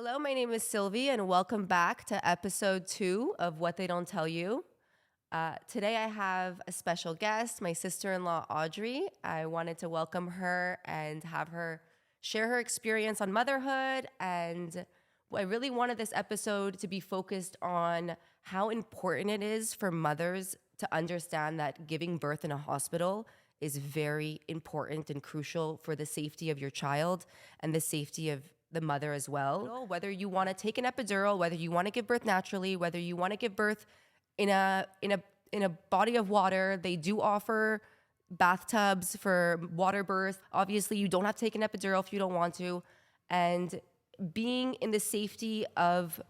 Hello, my name is Sylvie, and welcome back to episode 2 of What They Don't Tell You. Today I have a special guest, my sister-in-law, Audrey. I wanted to welcome her and have her share her experience on motherhood, and I really wanted this episode to be focused on how important it is for mothers to understand that giving birth in a hospital is very important and crucial for the safety of your child and the safety of the mother as well. Whether you want to take an epidural, whether you want to give birth naturally, whether you want to give birth in a body of water, they do offer bathtubs for water birth. Obviously, you don't have to take an epidural if you don't want to. And being in the safety of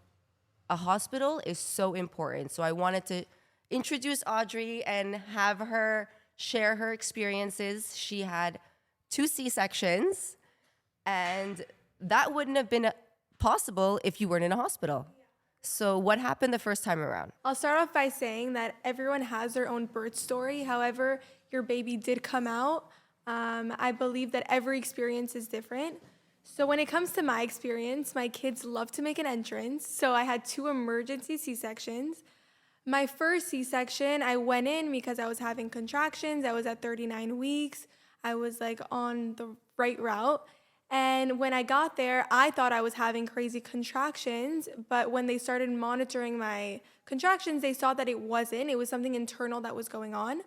a hospital is so important. So I wanted to introduce Audrey and have her share her experiences. She had 2 C-sections, and that wouldn't have been possible if you weren't in a hospital. So what happened the first time around? I'll start off by saying that everyone has their own birth story. However, your baby did come out. I believe that every experience is different. So when it comes to my experience, my kids love to make an entrance. So I had 2 emergency C-sections. My first C-section, I went in because I was having contractions. I was at 39 weeks. I was on the right route. And when I got there, I thought I was having crazy contractions, but when they started monitoring my contractions, they saw that it wasn't. It was something internal that was going on.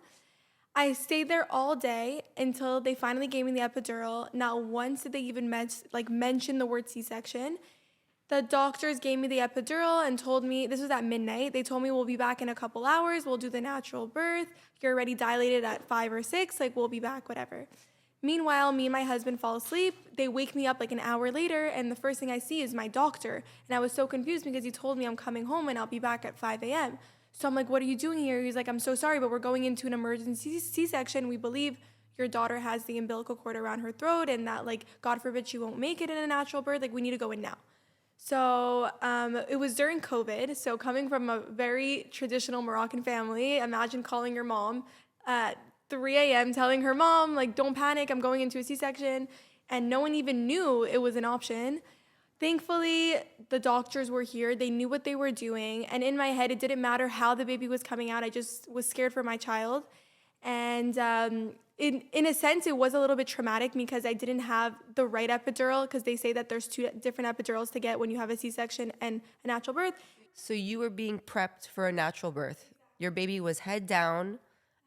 I stayed there all day until they finally gave me the epidural. Not once did they even mention the word C-section. The doctors gave me the epidural and told me, this was at midnight, they told me we'll be back in a couple hours, we'll do the natural birth, you're already dilated at 5 or 6, we'll be back, whatever. Meanwhile, me and my husband fall asleep. They wake me up an hour later, and the first thing I see is my doctor. And I was so confused because he told me I'm coming home and I'll be back at 5 a.m. So I'm like, what are you doing here? He's like, I'm so sorry, but we're going into an emergency C-section. We believe your daughter has the umbilical cord around her throat and that, God forbid, she won't make it in a natural birth. We need to go in now. So it was during COVID. So coming from a very traditional Moroccan family, imagine calling your mom at 3 a.m. telling her mom, don't panic, I'm going into a C-section. And no one even knew it was an option. Thankfully, the doctors were here. They knew what they were doing. And in my head, it didn't matter how the baby was coming out. I just was scared for my child. And in a sense, it was a little bit traumatic because I didn't have the right epidural, because they say that there's 2 different epidurals to get when you have a C-section and a natural birth. So you were being prepped for a natural birth. Your baby was head down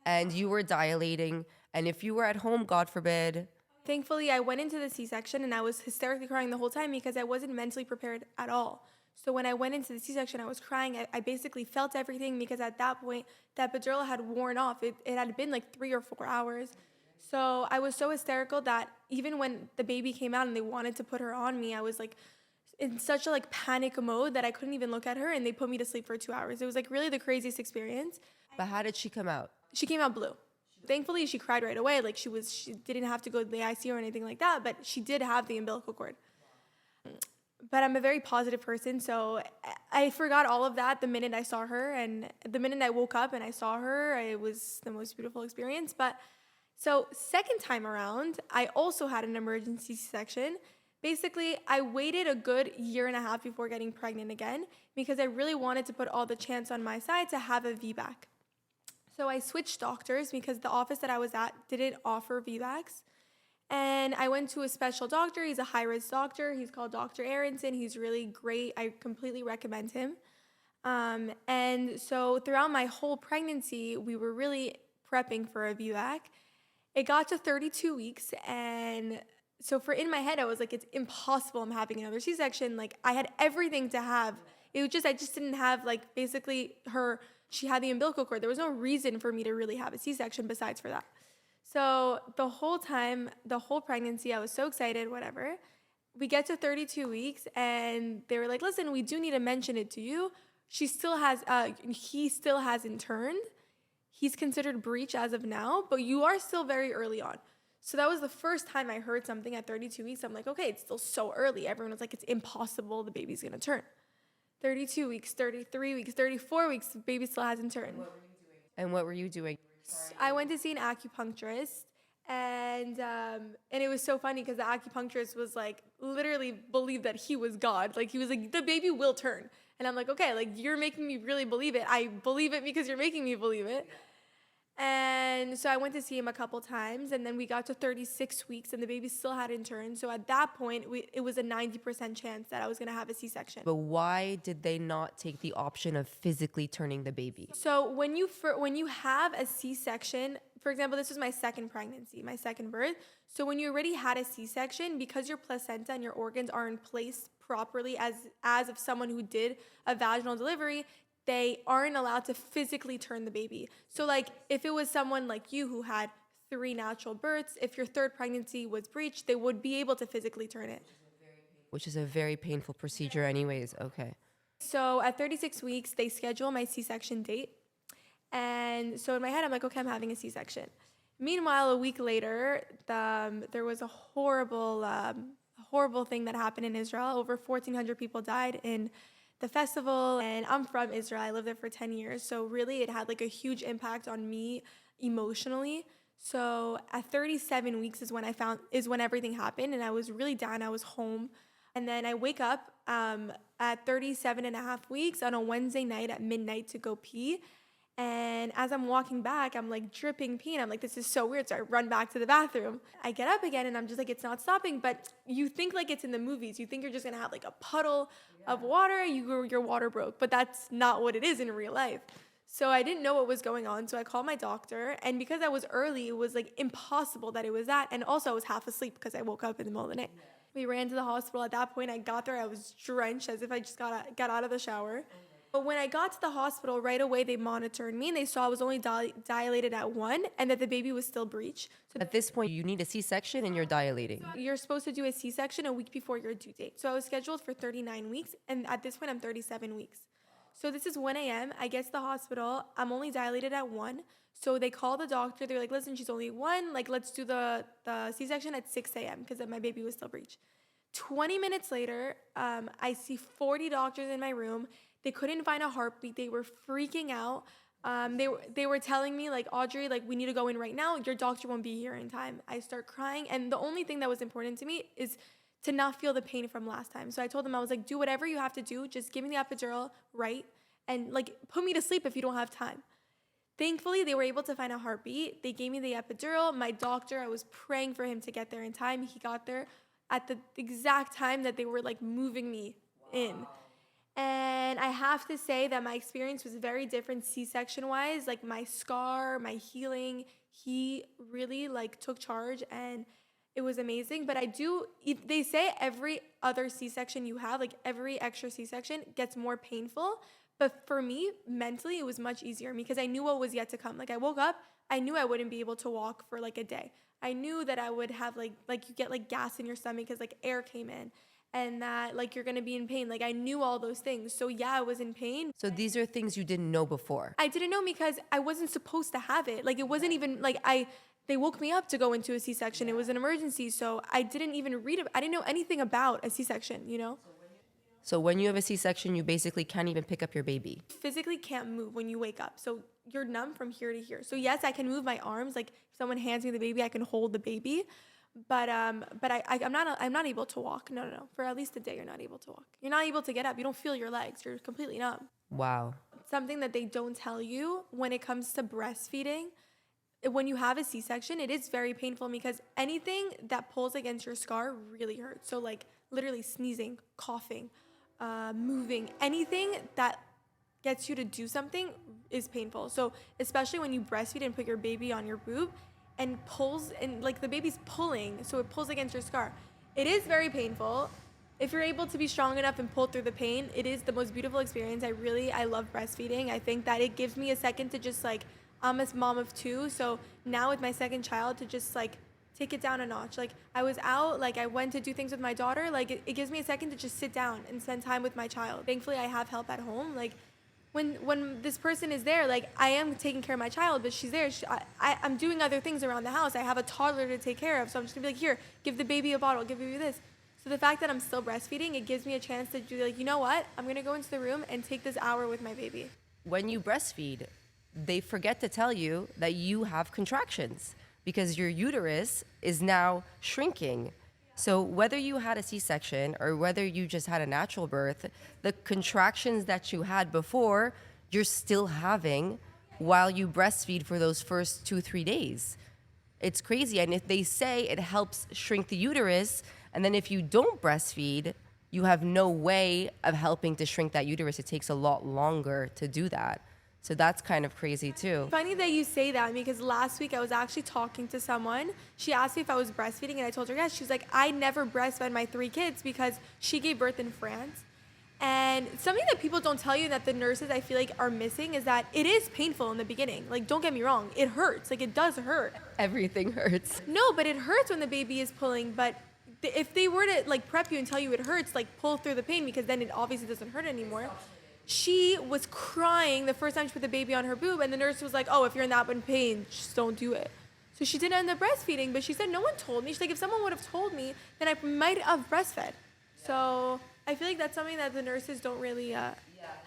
and you were dilating. And if you were at home, God forbid. Thankfully, I went into the C-section and I was hysterically crying the whole time because I wasn't mentally prepared at all. So when I went into the C-section, I was crying. I basically felt everything because at that point, the epidural had worn off. It had been 3 or 4 hours. So I was so hysterical that even when the baby came out and they wanted to put her on me, I was in such a panic mode that I couldn't even look at her, and they put me to sleep for 2 hours. It was really the craziest experience. But how did she come out? She came out blue. Thankfully, she cried right away. She didn't have to go to the ICU or anything like that, but she did have the umbilical cord. But I'm a very positive person, so I forgot all of that the minute I saw her, and the minute I woke up and I saw her, it was the most beautiful experience. But so second time around, I also had an emergency C-section. Basically, I waited a good 1.5 years before getting pregnant again because I really wanted to put all the chance on my side to have a VBAC. So I switched doctors because the office that I was at didn't offer VBACs. And I went to a special doctor. He's a high-risk doctor. He's called Dr. Aronson. He's really great. I completely recommend him. And so throughout my whole pregnancy, we were really prepping for a VBAC. It got to 32 weeks, and so in my head, I was it's impossible I'm having another C-section. I had everything to have. It was I just didn't have, basically she had the umbilical cord. There was no reason for me to really have a C-section besides for that. So the whole time, the whole pregnancy, I was so excited, whatever. We get to 32 weeks, and they were like, listen, we do need to mention it to you. He still hasn't turned. He's considered breech as of now, but you are still very early on. So that was the first time I heard something at 32 weeks. I'm like, okay, it's still so early. Everyone was like, it's impossible. The baby's going to turn. 32 weeks, 33 weeks, 34 weeks, the baby still hasn't turned. And what were you doing? I went to see an acupuncturist, And it was so funny because the acupuncturist was like literally believed that he was God. Like he was like, the baby will turn. And I'm like, okay, like you're making me really believe it. I believe it because you're making me believe it. And so I went to see him a couple times, and then we got to 36 weeks, and the baby still hadn't turned. So at that point, it was a 90% chance that I was going to have a C-section. But why did they not take the option of physically turning the baby? So when you have a C-section, for example, this was my second pregnancy, my second birth. So when you already had a C-section, because your placenta and your organs are in place properly as of someone who did a vaginal delivery, they aren't allowed to physically turn the baby. So like if it was someone like you who had 3 natural births, if your third pregnancy was breached, they would be able to physically turn it. Which is a very painful procedure anyways. Okay. So at 36 weeks, they schedule my C-section date. And so in my head, I'm like, okay, I'm having a C-section. Meanwhile, a week later, there was a horrible thing that happened in Israel. Over 1,400 people died in the festival, and I'm from Israel. I lived there for 10 years. So really it had like a huge impact on me emotionally. So at 37 weeks is when everything happened, and I was really down. I was home. And then I wake up at 37 and a half weeks on a Wednesday night at midnight to go pee. And as I'm walking back, I'm like dripping pee, and I'm like, this is so weird. So I run back to the bathroom. I get up again, and I'm just like, it's not stopping. But you think like it's in the movies. You think you're just gonna have like a puddle of water. Your water broke, but that's not what it is in real life. So I didn't know what was going on. So I called my doctor, and because I was early, it was like impossible that it was that. And also I was half asleep because I woke up in the middle of the night. We ran to the hospital. At that point, I got there. I was drenched as if I just got out of the shower. But when I got to the hospital, right away they monitored me, and they saw I was only dilated at 1 and that the baby was still breech. So At this point, you need a C-section and you're dilating. you're supposed to do a C-section a week before your due date. So I was scheduled for 39 weeks, and at this point I'm 37 weeks. So this is 1 a.m. I get to the hospital. I'm only dilated at 1. So they call the doctor. They're like, listen, she's only 1. Like, let's do the C-section at 6 a.m. because my baby was still breech. 20 minutes later, I see 40 doctors in my room. They couldn't find a heartbeat. They were freaking out. They were telling me, like, Audrey, like, we need to go in right now. Your doctor won't be here in time. I start crying. And the only thing that was important to me is to not feel the pain from last time. So I told them, I was like, do whatever you have to do. Just give me the epidural, right? And, like, put me to sleep if you don't have time. Thankfully, they were able to find a heartbeat. They gave me the epidural. My doctor, I was praying for him to get there in time. He got there at the exact time that they were, like, moving me in. And I have to say that my experience was very different C-section wise. Like my scar, my healing, he really like took charge, and it was amazing. But they say every other C-section you have, like every extra C-section gets more painful. But for me, mentally, it was much easier because I knew what was yet to come. Like I woke up, I knew I wouldn't be able to walk for like a day. I knew that I would have like you get like gas in your stomach because like air came in. And that, like, you're going to be in pain. Like, I knew all those things. So, yeah, I was in pain. So these are things you didn't know before. I didn't know because I wasn't supposed to have it. Like, it wasn't even, like, they woke me up to go into a C-section. It was an emergency. So, I didn't even I didn't know anything about a C-section, you know? So when you have a C-section, you basically can't even pick up your baby. Physically can't move when you wake up. So, you're numb from here to here. So, yes, I can move my arms. Like, if someone hands me the baby, I can hold the baby. But I'm not able to walk. No. For at least a day, you're not able to walk. You're not able to get up. You don't feel your legs. You're completely numb. Wow. Something that they don't tell you when it comes to breastfeeding, when you have a C-section, it is very painful because anything that pulls against your scar really hurts. So like literally sneezing, coughing, moving, anything that gets you to do something is painful. So especially when you breastfeed and put your baby on your boob, and pulls, and like the baby's pulling, so it pulls against your scar. It is very painful. If you're able to be strong enough and pull through the pain, it is the most beautiful experience. I love breastfeeding. I think that it gives me a second to just like, I'm a mom of 2, so now with my second child to just like take it down a notch. Like I was out, like I went to do things with my daughter, like it gives me a second to just sit down and spend time with my child. Thankfully I have help at home. Like when this person is there, like I am taking care of my child, but she's there. I'm doing other things around the house. I have a toddler to take care of, so I'm just gonna be like, here, give the baby a bottle, give the baby this. So the fact that I'm still breastfeeding, it gives me a chance to do like, you know what? I'm gonna go into the room and take this hour with my baby. When you breastfeed, they forget to tell you that you have contractions because your uterus is now shrinking. So whether you had a C-section or whether you just had a natural birth, the contractions that you had before, you're still having while you breastfeed for those first 2-3 days. It's crazy. And if they say it helps shrink the uterus, and then if you don't breastfeed, you have no way of helping to shrink that uterus. It takes a lot longer to do that. So that's kind of crazy too. Funny that you say that, because last week I was actually talking to someone. She asked me if I was breastfeeding, and I told her yes. She's like, I never breastfed my 3 kids because she gave birth in France. And something that people don't tell you, that the nurses I feel like are missing, is that it is painful in the beginning. Like, don't get me wrong, it hurts. Like, it does hurt. Everything hurts. No, but it hurts when the baby is pulling. But if they were to like prep you and tell you it hurts, like pull through the pain, because then it obviously doesn't hurt anymore. She was crying the first time she put the baby on her boob, and the nurse was like, oh, if you're in that much pain, just don't do it. So she didn't end up breastfeeding, but she said no one told me. She's like, if someone would have told me, then I might have breastfed. So I feel like that's something that the nurses don't really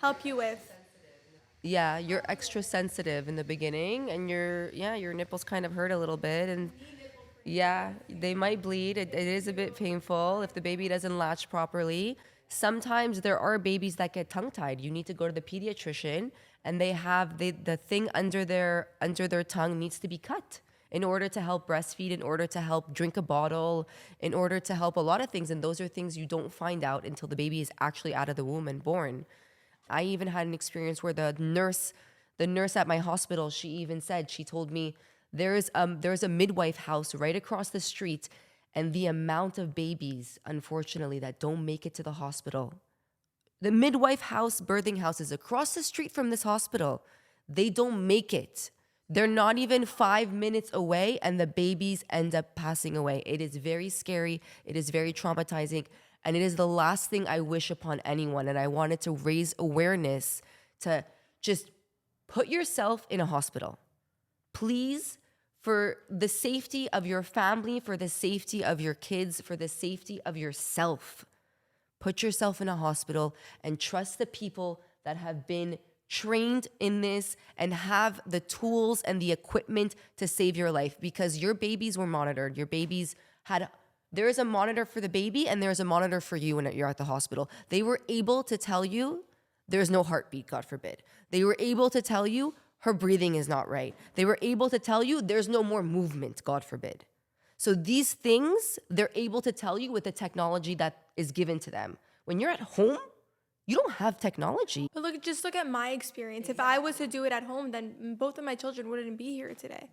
help you with. Yeah, you're extra sensitive in the beginning, and your nipples kind of hurt a little bit, and yeah, they might bleed. It is a bit painful if the baby doesn't latch properly. Sometimes there are babies that get tongue-tied. You need to go to the pediatrician, and they have the thing under their tongue needs to be cut in order to help breastfeed, in order to help drink a bottle, in order to help a lot of things. And those are things you don't find out until the baby is actually out of the womb and born. I even had an experience where the nurse at my hospital, she told me there's a midwife house right across the street, and the amount of babies, unfortunately, that don't make it to the hospital. The midwife house, birthing house, is across the street from this hospital. They don't make it. They're not even 5 minutes away, and the babies end up passing away. It is very scary. It is very traumatizing. And it is the last thing I wish upon anyone. And I wanted to raise awareness to just put yourself in a hospital. Please, for the safety of your family, for the safety of your kids, for the safety of yourself, put yourself in a hospital and trust the people that have been trained in this and have the tools and the equipment to save your life, because your babies were monitored. Your babies there is a monitor for the baby and there's a monitor for you when you're at the hospital. They were able to tell you there's no heartbeat, God forbid. They were able to tell you her breathing is not right. They were able to tell you there's no more movement, God forbid. So these things, they're able to tell you with the technology that is given to them. When you're at home, you don't have technology. But just look at my experience. If I was to do it at home, then both of my children wouldn't be here today.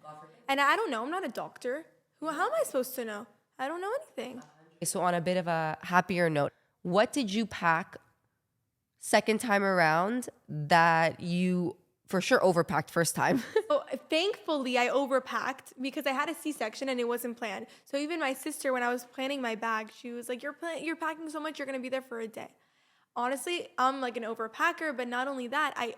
And I don't know. I'm not a doctor. How am I supposed to know? I don't know anything. So on a bit of a happier note, what did you pack second time around that you for sure overpacked first time? So thankfully, I overpacked because I had a C-section and it wasn't planned. So even my sister, when I was planning my bag, she was like, you're packing so much, you're going to be there for a day. Honestly, I'm like an overpacker, but not only that, I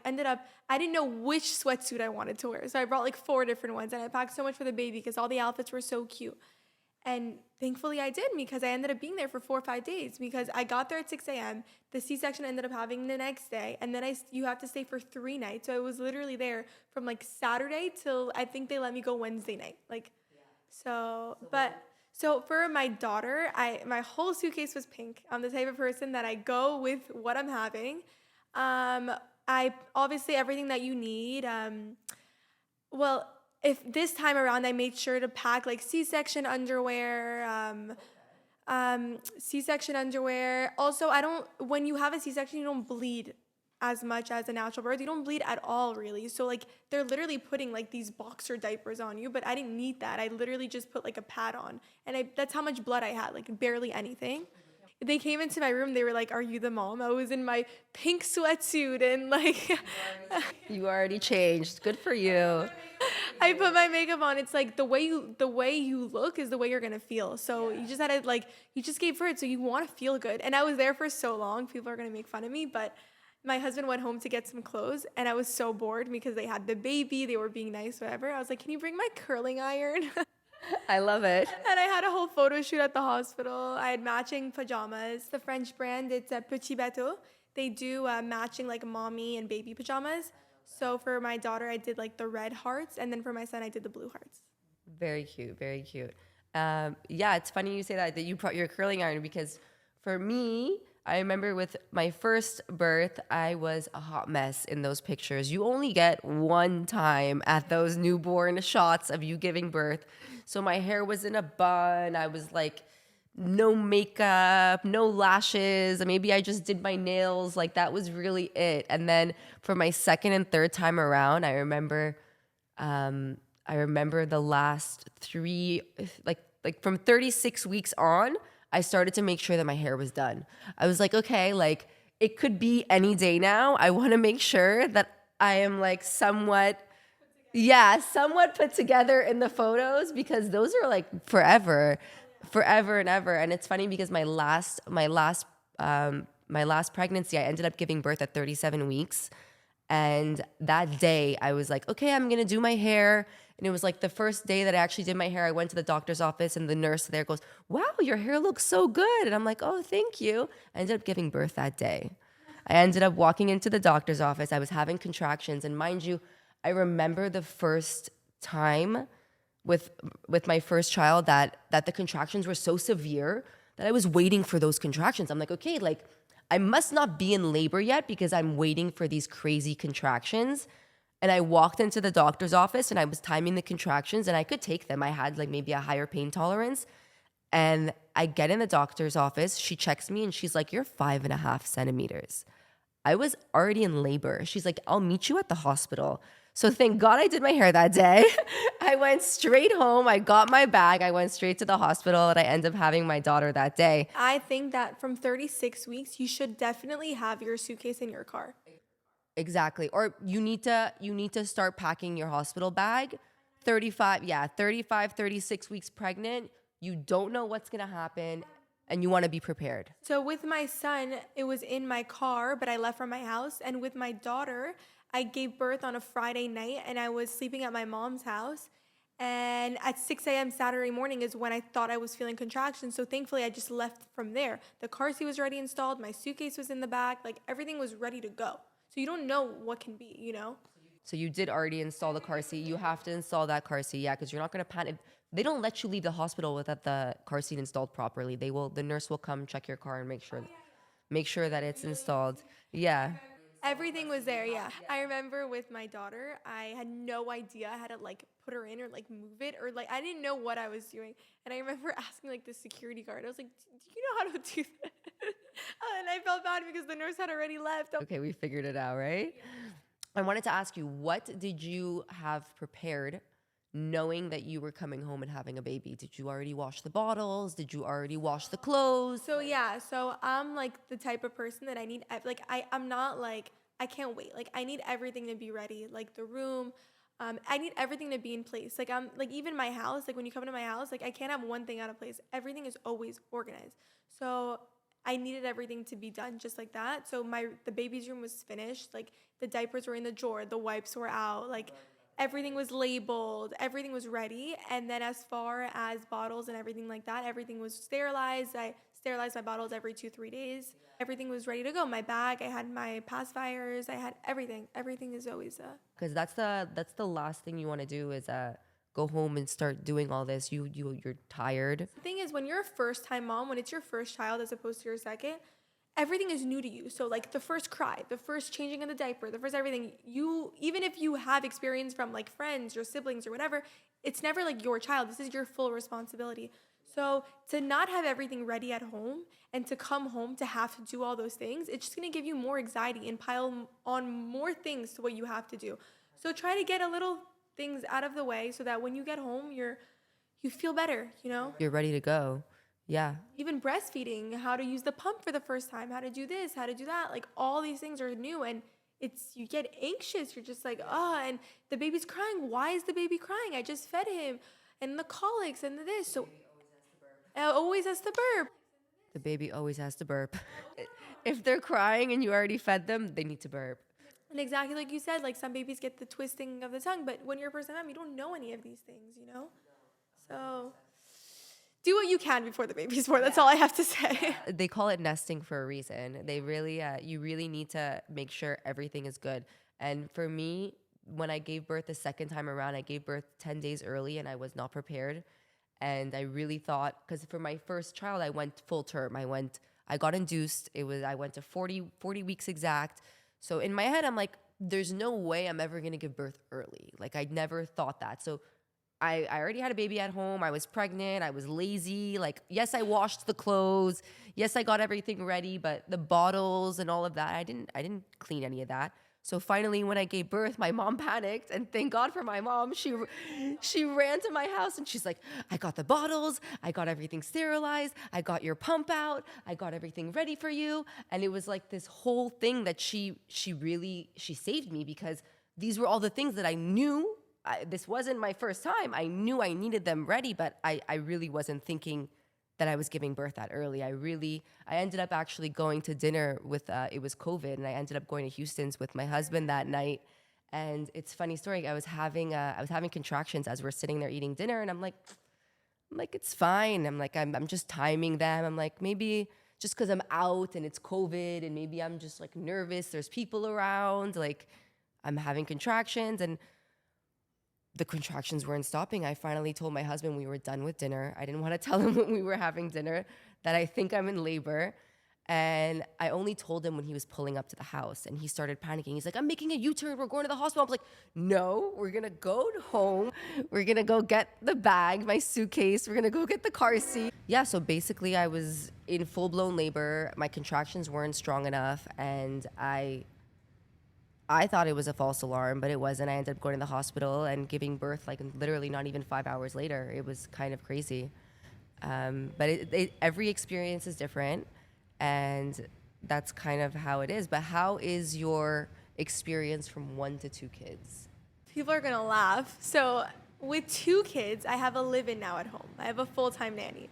didn't know which sweatsuit I wanted to wear. So I brought like 4 different ones, and I packed so much for the baby because all the outfits were so cute. And thankfully I did, because I ended up being there for 4 or 5 days, because I got there at 6 a.m. The C-section ended up having the next day, and then you have to stay for 3 nights. So I was literally there from like Saturday till I think they let me go Wednesday night. So for my daughter, my whole suitcase was pink. I'm the type of person that I go with what I'm having. I obviously everything that you need. If this time around, I made sure to pack like C-section underwear. Also, when you have a C-section, you don't bleed as much as a natural birth. You don't bleed at all, really. So like they're literally putting like these boxer diapers on you, but I didn't need that. I literally just put like a pad on, and that's how much blood I had, like barely anything. They came into my room, they were like, are you the mom? I was in my pink sweatsuit and like You already changed. Good for you. I put my makeup on. It's like the way you look is the way you're gonna feel. So you just had to you just gave birth, so you want to feel good. And I was there for so long. People are gonna make fun of me, but my husband went home to get some clothes, and I was so bored because they had the baby. They were being nice, whatever. I was like, can you bring my curling iron? I love it. And I had a whole photo shoot at the hospital. I had matching pajamas. The French brand, it's a Petit Bateau. They do matching like mommy and baby pajamas. So for my daughter, I did like the red hearts, and then for my son, I did the blue hearts. Very cute, very cute. Yeah, it's funny you say that you brought your curling iron because for me, I remember with my first birth, I was a hot mess in those pictures. You only get one time at those newborn shots of you giving birth. So my hair was in a bun. I was like, no makeup, no lashes. Maybe I just did my nails. Like that was really it. And then for my second and third time around, I remember the last three, like from 36 weeks on, I started to make sure that my hair was done. I was like, okay, like it could be any day now. I want to make sure that I am like somewhat put together in the photos because those are like forever and ever. And it's funny because my last pregnancy, I ended up giving birth at 37 weeks. And that day I was like, okay, I'm going to do my hair. And it was like the first day that I actually did my hair, I went to the doctor's office and the nurse there goes, wow, your hair looks so good. And I'm like, oh, thank you. I ended up giving birth that day. I ended up walking into the doctor's office. I was having contractions. And mind you, I remember the first time with my first child that the contractions were so severe that I was waiting for those contractions. I'm like, okay, like I must not be in labor yet because I'm waiting for these crazy contractions. And I walked into the doctor's office and I was timing the contractions and I could take them. I had like maybe a higher pain tolerance. And I get in the doctor's office. She checks me and she's like, you're 5.5 centimeters. I was already in labor. She's like, I'll meet you at the hospital. So thank God I did my hair that day. I went straight home. I got my bag. I went straight to the hospital and I ended up having my daughter that day. I think that from 36 weeks, you should definitely have your suitcase in your car. Exactly. Or you need to start packing your hospital bag. 36 weeks pregnant. You don't know what's going to happen and you want to be prepared. So with my son, it was in my car, but I left from my house. And with my daughter, I gave birth on a Friday night and I was sleeping at my mom's house. And at 6 a.m. Saturday morning is when I thought I was feeling contractions. So thankfully, I just left from there. The car seat was already installed. My suitcase was in the back. Like everything was ready to go. So you don't know what can be, you know? So you did already install the car seat. You have to install that car seat, yeah, because you're not going to panic. They don't let you leave the hospital without the car seat installed properly. The nurse will come check your car and make sure that it's installed. Yeah. Everything was there, yeah. I remember with my daughter, I had no idea how to like put her in or like move it or like I didn't know what I was doing. And I remember asking like the security guard, I was like, do you know how to do that? And I felt bad because the nurse had already left. Okay, we figured it out, right? I wanted to ask you, what did you have prepared knowing that you were coming home and having a baby? Did you already wash the bottles? Did you already wash the clothes? So yeah, so I'm like the type of person that I need like I'm not like I can't wait. Like I need everything to be ready, like the room. I need everything to be in place. Like I'm like even my house. Like when you come into my house, like I can't have one thing out of place. Everything is always organized. So I needed everything to be done just like that. So the baby's room was finished. Like the diapers were in the drawer, the wipes were out. Like everything was labeled, everything was ready. And then as far as bottles and everything like that, everything was sterilized. I sterilized my bottles every 2-3 days. Everything was ready to go. My bag, I had my pacifiers, I had everything. Everything is always because that's the last thing you want to do is go home and start doing all this. You're tired. The thing is, when you're a first-time mom, when it's your first child as opposed to your second, everything is new to you. So like the first cry, the first changing of the diaper, the first everything, even if you have experience from like friends or siblings or whatever, it's never like your child. This is your full responsibility. So to not have everything ready at home and to come home to have to do all those things, it's just going to give you more anxiety and pile on more things to what you have to do. So try to get a little things out of the way so that when you get home, you feel better, you know? You're ready to go. Yeah. Even breastfeeding, how to use the pump for the first time, how to do this, how to do that. Like all these things are new and you get anxious. You're just like, and the baby's crying. Why is the baby crying? I just fed him. And the colics and the this. So always has to burp. The baby always has to burp. If they're crying and you already fed them, they need to burp. And exactly like you said, like some babies get the twisting of the tongue, but when you're a first-time mom, you don't know any of these things, you know? So do what you can before the baby's born. That's all I have to say. They call it nesting for a reason. They really, you really need to make sure everything is good. And for me, when I gave birth the second time around, I gave birth 10 days early and I was not prepared. And I really thought, because for my first child, I went full term. I got induced. I went to 40 weeks exact. So in my head, I'm like, there's no way I'm ever going to give birth early. Like I never thought that. So I already had a baby at home. I was pregnant. I was lazy. Like, yes, I washed the clothes. Yes, I got everything ready, but the bottles and all of that, I didn't clean any of that. So finally, when I gave birth, my mom panicked, and thank God for my mom. She ran to my house and she's like, "I got the bottles. I got everything sterilized. I got your pump out. I got everything ready for you." And it was like this whole thing that she saved me, because these were all the things that I knew. This wasn't my first time. I knew I needed them ready, but I really wasn't thinking that I was giving birth that early. I ended up actually going to dinner with, it was COVID, and I ended up going to Houston's with my husband that night. And it's a funny story. I was having contractions as we're sitting there eating dinner, and I'm like, it's fine. I'm just timing them. I'm like, maybe just because I'm out and it's COVID, and maybe I'm just like nervous. There's people around. Like, I'm having contractions, and the contractions weren't stopping. I finally told my husband we were done with dinner. I didn't want to tell him when we were having dinner that I think I'm in labor. And I only told him when he was pulling up to the house, and he started panicking. He's like, "I'm making a U-turn. We're going to the hospital." I was like, "No, we're going to go home. We're going to go get the bag, my suitcase. We're going to go get the car seat." Yeah, so basically I was in full-blown labor. My contractions weren't strong enough, and I thought it was a false alarm, but it wasn't. I ended up going to the hospital and giving birth like literally not even 5 hours later. It was kind of crazy. But every experience is different, and that's kind of how it is. But how is your experience from 1 to 2 kids? People are gonna laugh. So with 2 kids, I have a live-in now at home. I have a full-time nanny.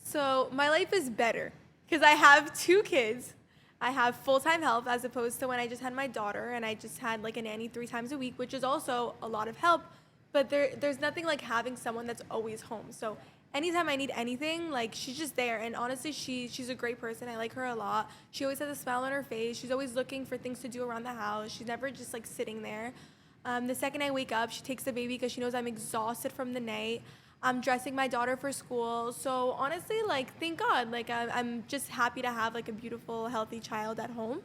So my life is better because I have 2 kids. I have full-time help, as opposed to when I just had my daughter and I just had like a nanny 3 times a week, which is also a lot of help. But there's nothing like having someone that's always home. So anytime I need anything, like, she's just there. And honestly, she's a great person. I like her a lot. She always has a smile on her face. She's always looking for things to do around the house. She's never just like sitting there. The second I wake up, she takes the baby because she knows I'm exhausted from the night. I'm dressing my daughter for school. So honestly, like, thank God. Like, I'm just happy to have like a beautiful, healthy child at home.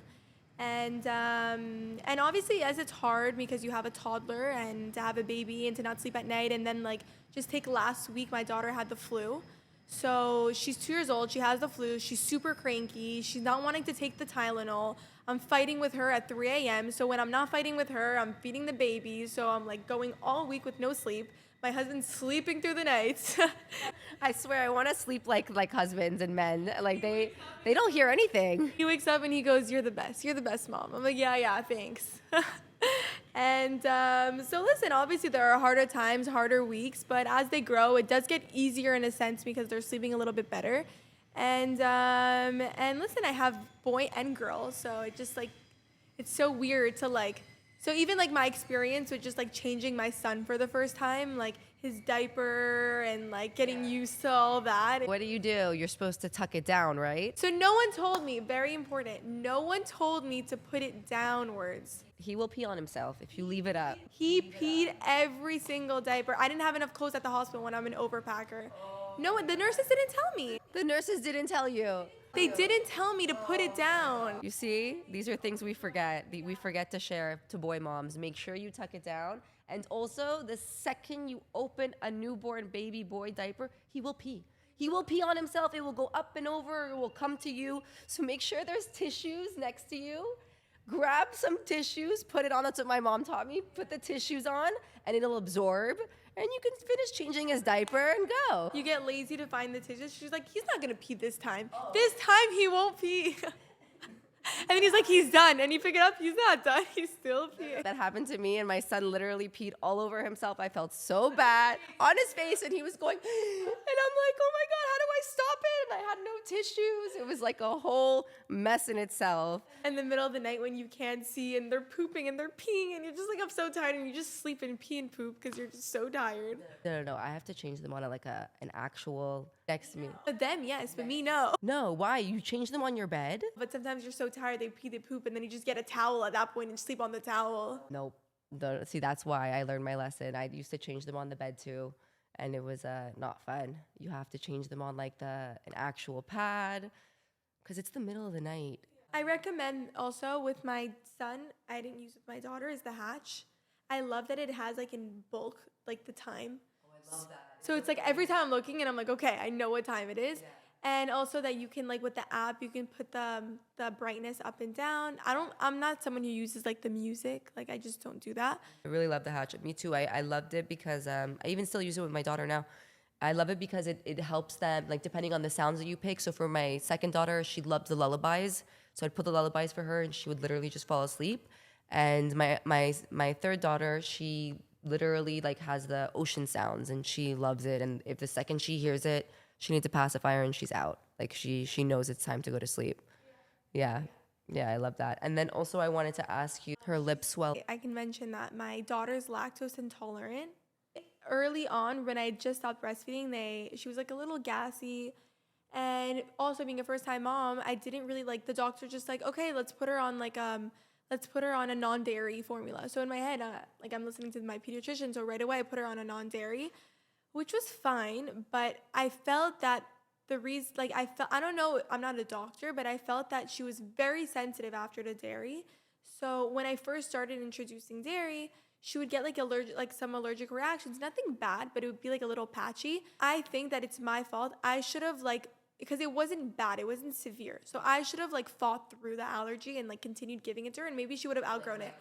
And obviously, yes, it's hard because you have a toddler, and to have a baby and to not sleep at night. And then, like, just take last week, my daughter had the flu. So she's 2 years old. She has the flu. She's super cranky. She's not wanting to take the Tylenol. I'm fighting with her at 3 a.m. So when I'm not fighting with her, I'm feeding the baby. So I'm like going all week with no sleep. My husband's sleeping through the nights. I swear, I want to sleep like husbands and men. Like, they don't hear anything. He wakes up and he goes, "You're the best. You're the best, Mom." I'm like, yeah, thanks. And so listen, obviously there are harder times, harder weeks, but as they grow, it does get easier in a sense because they're sleeping a little bit better. And listen, I have boy and girl, so it just like, it's so weird to like, so even like my experience with just like changing my son for the first time, like his diaper and like getting used to all that. What do? You're supposed to tuck it down, right? So no one told me, very important, no one told me to put it downwards. He will pee on himself if you leave it up. He peed every single diaper. I didn't have enough clothes at the hospital when I'm an overpacker. No one, the nurses didn't tell me. The nurses didn't tell you. They didn't tell me to put it down. You see, these are things we forget. We forget to share to boy moms. Make sure you tuck it down. And also, the second you open a newborn baby boy diaper, he will pee. He will pee on himself. It will go up and over. It will come to you. So make sure there's tissues next to you. Grab some tissues, put it on. That's what my mom taught me. Put the tissues on, and it'll absorb. And you can finish changing his diaper and go. You get lazy to find the tissues. She's like, "He's not gonna pee this time. This time he won't pee." And then he's like, "He's done." And you pick it up, he's not done. He's still peeing. That happened to me, and my son literally peed all over himself. I felt so bad on his face, and he was going, and I'm like, "Oh my God, how do I stop it?" And I had no tissues. It was like a whole mess in itself. In the middle of the night when you can't see and they're pooping and they're peeing and you're just like, "I'm so tired," and you just sleep and pee and poop because you're just so tired. No. I have to change them on an actual next to me. But them, yes, but me, no. No, why? You change them on your bed? But sometimes you're so tired, they pee, they poop, and then you just get a towel at that point and sleep on the towel. Nope. See, that's why I learned my lesson. I used to change them on the bed too, and it was not fun. You have to change them on like an actual pad because it's the middle of the night. I recommend also with my son, I didn't use with my daughter, is the hatch. I love that it has like in bulk, like the time. I love that. So it's like every time I'm looking and I'm like, okay, I know what time it is. And also that you can like with the app, you can put the brightness up and down. I'm not someone who uses like the music. Like I just don't do that. I really love the hatchet. Me too. I loved it because I even still use it with my daughter now. I love it because it helps them, like depending on the sounds that you pick. So for my second daughter, she loved the lullabies. So I'd put the lullabies for her and she would literally just fall asleep. And my third daughter, she literally like has the ocean sounds and she loves it. And if the second she hears it, she needs a pacifier and she's out. Like she knows it's time to go to sleep. Yeah. Yeah, I love that. And then also I wanted to ask you, her lips swell. I can mention that my daughter's lactose intolerant. Early on, when I just stopped breastfeeding, she was like a little gassy. And also being a first time mom, I didn't really like the doctor just like, okay, let's put her on a non-dairy formula. So in my head, like I'm listening to my pediatrician. So right away I put her on a non-dairy, which was fine. But I felt that the reason, like I don't know, I'm not a doctor, but I felt that she was very sensitive after the dairy. So when I first started introducing dairy, she would get like some allergic reactions, nothing bad, but it would be like a little patchy. I think that it's my fault. I should have because it wasn't bad, it wasn't severe. So I should have like fought through the allergy and like continued giving it to her and maybe she would have outgrown it.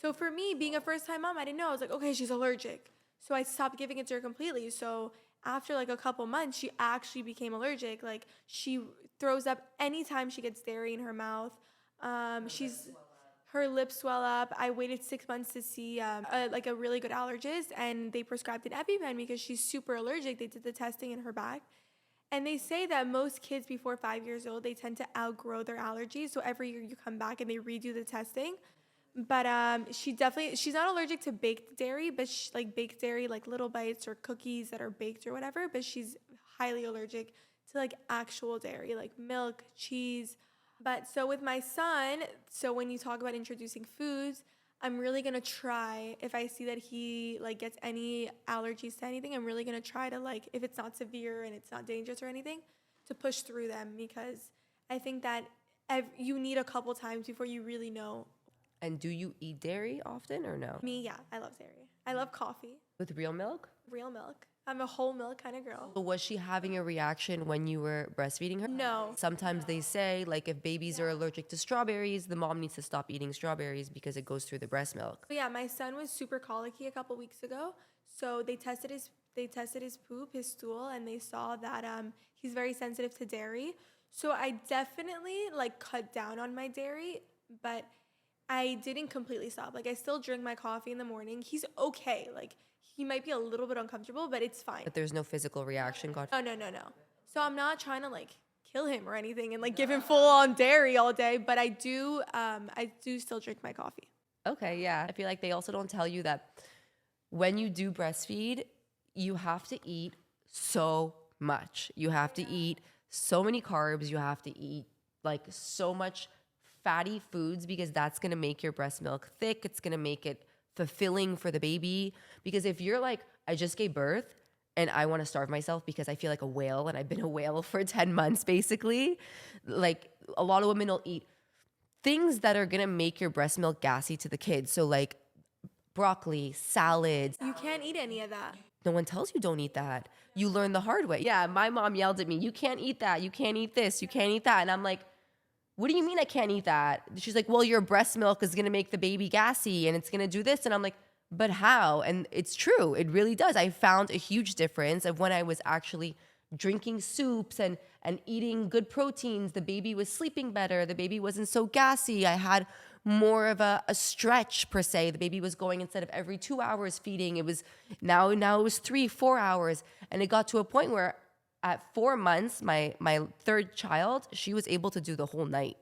So for me, being a first time mom, I didn't know. I was like, okay, she's allergic. So I stopped giving it to her completely. So after like a couple months, she actually became allergic. Like she throws up anytime she gets dairy in her mouth. Her lips swell up. I waited 6 months to see a really good allergist, and they prescribed an EpiPen because she's super allergic. They did the testing in her back, and they say that most kids before 5 years old, they tend to outgrow their allergies. So every year you come back and they redo the testing. But she's not allergic to baked dairy, but baked dairy, like little bites or cookies that are baked or whatever. But she's highly allergic to like actual dairy, like milk, cheese. But so with my son, so when you talk about introducing foods, I'm really going to try, if I see that he like gets any allergies to anything, I'm really going to try to like, if it's not severe and it's not dangerous or anything, to push through them, because I think that you need a couple times before you really know. And do you eat dairy often or no? Me, yeah, I love dairy. I love coffee. With real milk? Real milk. I'm a whole milk kind of girl. So was she having a reaction when you were breastfeeding her? No. Sometimes they say, like, if babies are allergic to strawberries, the mom needs to stop eating strawberries because it goes through the breast milk. But yeah, my son was super colicky a couple weeks ago. So they tested his poop, his stool, and they saw that he's very sensitive to dairy. So I definitely like cut down on my dairy, but I didn't completely stop. Like I still drink my coffee in the morning. He's okay. Like he might be a little bit uncomfortable, but it's fine. But there's no physical reaction, God. No. So I'm not trying to like kill him or anything and like give him full on dairy all day, but I do still drink my coffee. Okay, yeah. I feel like they also don't tell you that when you do breastfeed, you have to eat so much. You have to eat so many carbs. You have to eat like so much fatty foods because that's going to make your breast milk thick. It's going to make it fulfilling for the baby. Because if you're like, I just gave birth and I want to starve myself because I feel like a whale and I've been a whale for 10 months basically, like a lot of women will eat things that are going to make your breast milk gassy to the kids. So like broccoli, salads. You can't eat any of that. No one tells you don't eat that. You learn the hard way. Yeah, my mom yelled at me, you can't eat that. You can't eat this. You can't eat that. And I'm like, what do you mean I can't eat that? She's like, well, your breast milk is going to make the baby gassy and it's going to do this. And I'm like, but how? And it's true. It really does. I found a huge difference of when I was actually drinking soups and eating good proteins. The baby was sleeping better. The baby wasn't so gassy. I had more of a stretch per se. The baby was going instead of every 2 hours feeding. It was now it was 3-4 hours. And it got to a point where at 4 months, my third child, she was able to do the whole night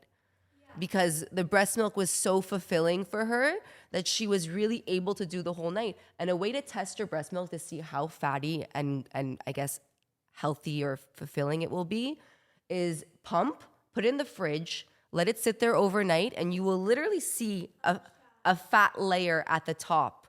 because the breast milk was so fulfilling for her that she was really able to do the whole night. And a way to test your breast milk to see how fatty and I guess healthy or fulfilling it will be is pump, put it in the fridge, let it sit there overnight, and you will literally see a fat layer at the top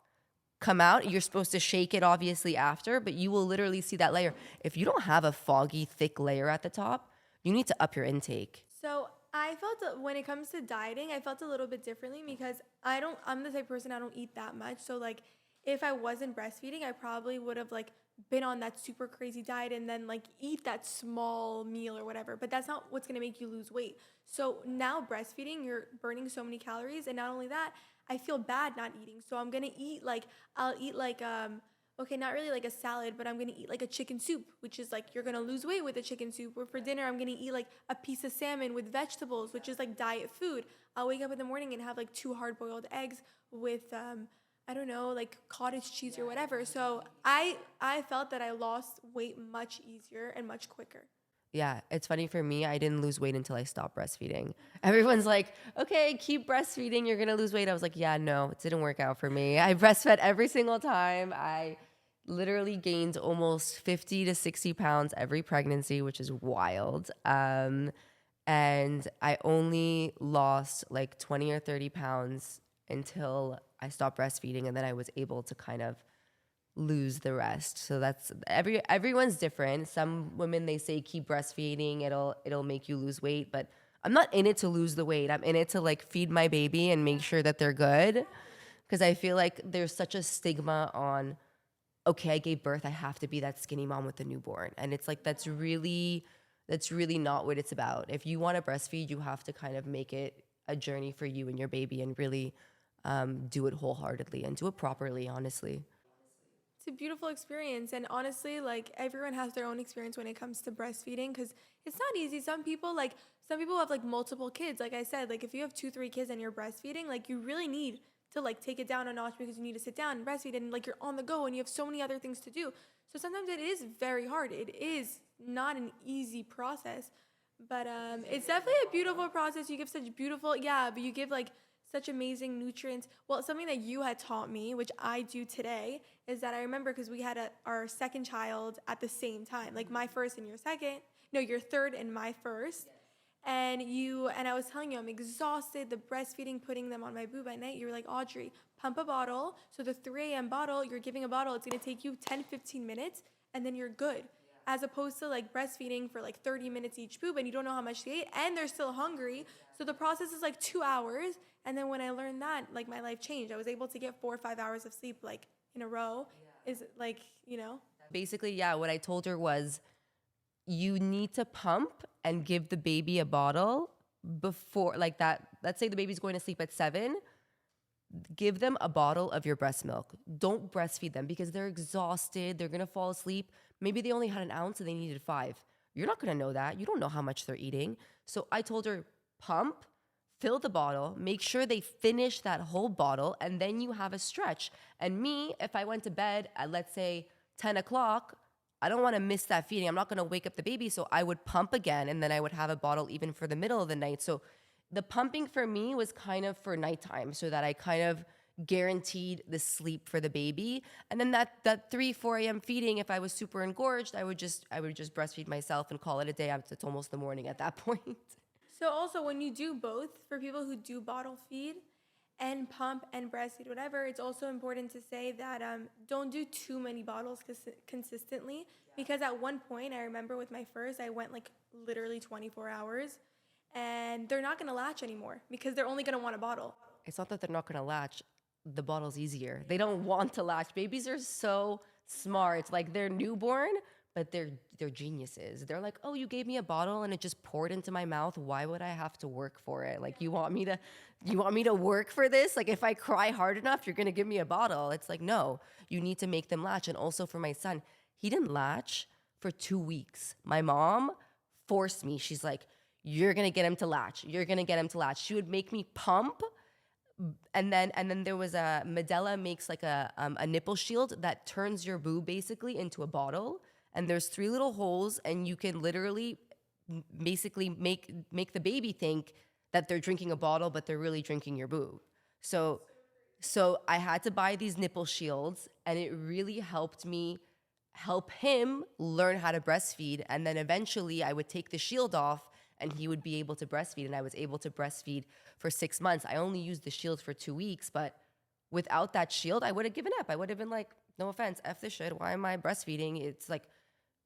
come out. You're supposed to shake it obviously after, but you will literally see that layer. If you don't have a foggy, thick layer at the top, you need to up your intake. So I felt when it comes to dieting, I felt a little bit differently because I'm the type of person I don't eat that much. So like if I wasn't breastfeeding, I probably would have like been on that super crazy diet and then like eat that small meal or whatever. But that's not what's gonna make you lose weight. So now breastfeeding, you're burning so many calories, and not only that, I feel bad not eating. So I'm gonna eat like I'll eat like okay, not really like a salad, but I'm gonna eat like a chicken soup, which is like you're gonna lose weight with a chicken soup. Or for dinner, I'm gonna eat like a piece of salmon with vegetables, which is like diet food. I'll wake up in the morning and have like 2 hard-boiled eggs with I don't know, like cottage cheese or whatever. So I felt that I lost weight much easier and much quicker. Yeah, it's funny for me. I didn't lose weight until I stopped breastfeeding. Everyone's like, okay, keep breastfeeding. You're going to lose weight. I was like, yeah, no, it didn't work out for me. I breastfed every single time. I literally gained almost 50 to 60 pounds every pregnancy, which is wild. And I only lost like 20 or 30 pounds until I stopped breastfeeding. And then I was able to kind of lose the rest. So that's everyone's different. Some women, they say keep breastfeeding, it'll make you lose weight, but I'm not in it to lose the weight. I'm in it to like feed my baby and make sure that they're good, because I feel like there's such a stigma on, okay, I gave birth, I have to be that skinny mom with the newborn. And it's like that's really not what it's about. If you want to breastfeed, you have to kind of make it a journey for you and your baby, and really do it wholeheartedly and do it properly, honestly. It's a beautiful experience, and honestly, like everyone has their own experience when it comes to breastfeeding because it's not easy. Some people have like multiple kids. Like I said, like if you have 2 3 kids and you're breastfeeding, like you really need to like take it down a notch because you need to sit down and breastfeed, and like you're on the go and you have so many other things to do. So sometimes it is very hard. It is not an easy process, but it's definitely a beautiful process. You give such beautiful, yeah, but you give like such amazing nutrients. Well, something that you had taught me, which I do today, is that I remember because we had our second child at the same time, like my first and your second. No, your third and my first. And I was telling you I'm exhausted. The breastfeeding, putting them on my boob at night. You were like, Audrey, pump a bottle. So the 3 a.m. bottle, you're giving a bottle. It's gonna take you 10 15 minutes, and then you're good. As opposed to like breastfeeding for like 30 minutes each boob, and you don't know how much they ate, and they're still hungry. So the process is like 2 hours. And then when I learned that, like my life changed. I was able to get 4 or 5 hours of sleep like in a row. Is like, you know? Basically, yeah, what I told her was you need to pump and give the baby a bottle before, like that. Let's say the baby's going to sleep at 7. Give them a bottle of your breast milk. Don't breastfeed them because they're exhausted. They're going to fall asleep. Maybe they only had an ounce and they needed 5. You're not going to know that. You don't know how much they're eating. So I told her, pump, fill the bottle, make sure they finish that whole bottle, and then you have a stretch. And me, if I went to bed at, let's say, 10 o'clock, I don't want to miss that feeding. I'm not going to wake up the baby. So I would pump again, and then I would have a bottle even for the middle of the night. So the pumping for me was kind of for nighttime, so that I kind of guaranteed the sleep for the baby. And then that 3 4 a.m. feeding, if I was super engorged, I would just breastfeed myself and call it a day. It's almost the morning at that point. So also when you do both, for people who do bottle feed and pump and breastfeed, whatever, it's also important to say that don't do too many bottles consistently, because at one point, I remember with my first, I went like literally 24 hours, and they're not going to latch anymore because they're only going to want a bottle. It's not that they're not going to latch. The bottle's easier. They don't want to latch. Babies are so smart. Like they're newborn, but they're geniuses. They're like, oh, you gave me a bottle and it just poured into my mouth. Why would I have to work for it? Like you want me to work for this? Like if I cry hard enough, you're gonna give me a bottle. It's like, no, you need to make them latch. And also for my son, he didn't latch for 2 weeks. My mom forced me. She's like, you're gonna get him to latch. You're gonna get him to latch. She would make me pump. And then there was Medela makes like a nipple shield that turns your boob basically into a bottle. And there's 3 little holes, and you can literally basically make the baby think that they're drinking a bottle, but they're really drinking your boob. So I had to buy these nipple shields, and it really helped me help him learn how to breastfeed. And then eventually I would take the shield off, and he would be able to breastfeed. And I was able to breastfeed for 6 months. I only used the shield for 2 weeks, but without that shield, I would have given up. I would have been like, no offense, F this shit. Why am I breastfeeding? It's like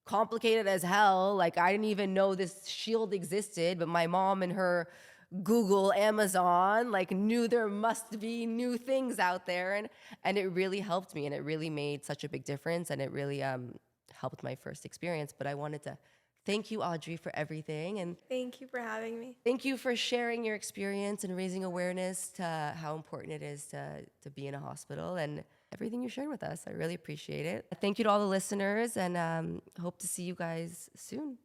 complicated as hell. Like, I didn't even know this shield existed, but my mom and her Google, Amazon, like, knew there must be new things out there. And it really helped me, and it really made such a big difference, and it really helped my first experience. But I wanted to thank you, Audrey, for everything. And Thank you for having me. thank you for sharing your experience and raising awareness to how important it is to be in a hospital and everything you shared with us. I really appreciate it. Thank you to all the listeners, and hope to see you guys soon.